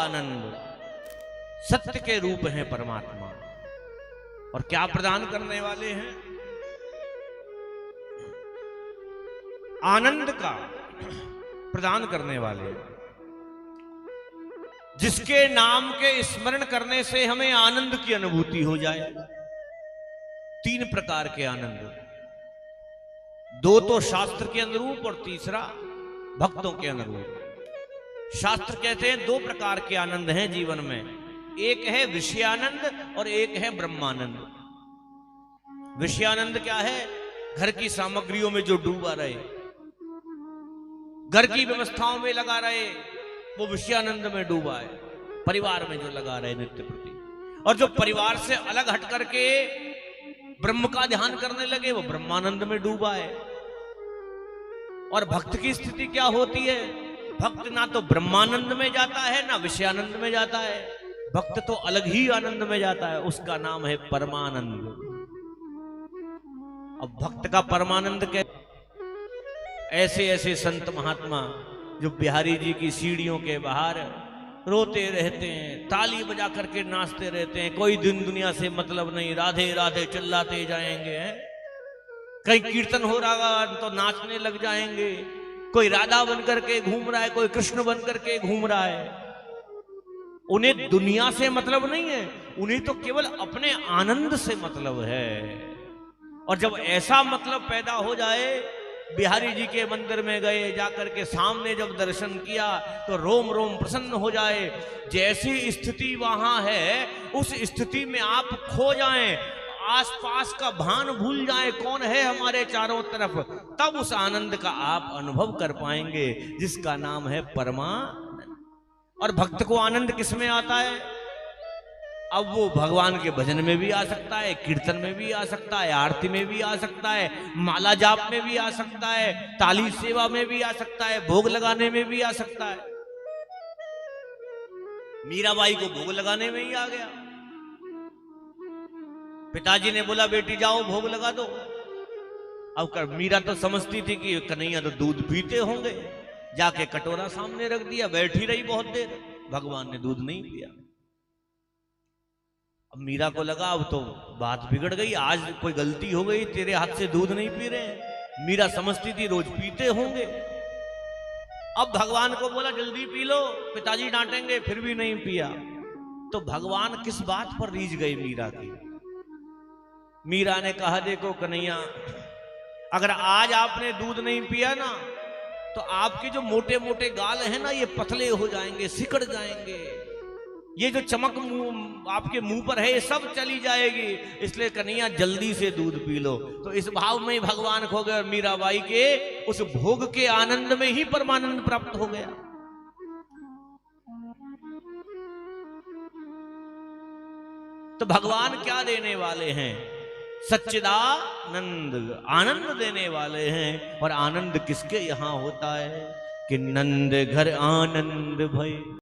आनंद सत्य के रूप हैं परमात्मा। और क्या प्रदान करने वाले हैं? आनंद का प्रदान करने वाले, जिसके नाम के स्मरण करने से हमें आनंद की अनुभूति हो जाए। तीन प्रकार के आनंद, दो तो शास्त्र के अनुरूप और तीसरा भक्तों के अनुरूप। शास्त्र कहते हैं दो प्रकार के आनंद हैं जीवन में, एक है विषयानंद और एक है ब्रह्मानंद। विषयानंद क्या है? घर की सामग्रियों में जो डूबा रहे, घर की व्यवस्थाओं में लगा रहे, वो विषयानंद में डूबा है। परिवार में जो लगा रहे नित्य प्रति, और जो परिवार से अलग हट करके ब्रह्म का ध्यान करने लगे, वो ब्रह्मानंद में डूबा है। और भक्त की स्थिति क्या होती है? भक्त ना तो ब्रह्मानंद में जाता है ना विषयानंद में जाता है, भक्त तो अलग ही आनंद में जाता है, उसका नाम है परमानंद। अब भक्त का परमानंद क्या? ऐसे ऐसे संत महात्मा जो बिहारी जी की सीढ़ियों के बाहर रोते रहते हैं, ताली बजा करके नाचते रहते हैं, कोई दिन दुनिया से मतलब नहीं, राधे राधे चिल्लाते जाएंगे। कहीं कीर्तन हो रहा तो नाचने लग जाएंगे, कोई राधा बन करके घूम रहा है, कोई कृष्ण बन करके घूम रहा है। उन्हें दुनिया से मतलब नहीं है, उन्हें तो केवल अपने आनंद से मतलब है। और जब ऐसा मतलब पैदा हो जाए, बिहारी जी के मंदिर में गए, जाकर के सामने जब दर्शन किया तो रोम रोम प्रसन्न हो जाए। जैसी स्थिति वहां है उस स्थिति में आप खो जाएं, आसपास का भान भूल जाएं, कौन है हमारे चारों तरफ, तब उस आनंद का आप अनुभव कर पाएंगे, जिसका नाम है परमानंद। और भक्त को आनंद किस में आता है? अब वो भगवान के भजन में भी आ सकता है, कीर्तन में भी आ सकता है, आरती में भी आ सकता है, माला जाप में भी आ सकता है, ताली सेवा में भी आ सकता है, भोग लगाने में भी आ सकता है। मीराबाई को भोग लगाने में ही आ गया। पिताजी ने बोला बेटी जाओ भोग लगा दो। अब मीरा तो समझती थी कि कन्हैया तो दूध पीते होंगे, जाके कटोरा सामने रख दिया, बैठी रही बहुत देर, भगवान ने दूध नहीं पिया। अब मीरा को लगा अब तो बात बिगड़ गई, आज कोई गलती हो गई, तेरे हाथ से दूध नहीं पी रहे। मीरा समझती थी रोज पीते होंगे। अब भगवान को बोला जल्दी पी लो, पिताजी डांटेंगे, फिर भी नहीं पिया। तो भगवान किस बात पर रीझ गई मीरा की? मीरा ने कहा देखो कन्हैया, अगर आज आपने दूध नहीं पिया ना तो आपके जो मोटे मोटे गाल हैं ना, ये पतले हो जाएंगे, सिकड़ जाएंगे, ये जो चमक आपके मुंह पर है ये सब चली जाएगी, इसलिए कन्हैया जल्दी से दूध पी लो। तो इस भाव में ही भगवान खो गए, मीराबाई के उस भोग के आनंद में ही परमानंद प्राप्त हो गया। तो भगवान क्या देने वाले हैं? सच्चिदानंद, आनंद देने वाले हैं। और आनंद किसके यहां होता है? कि नंद घर आनंद भय।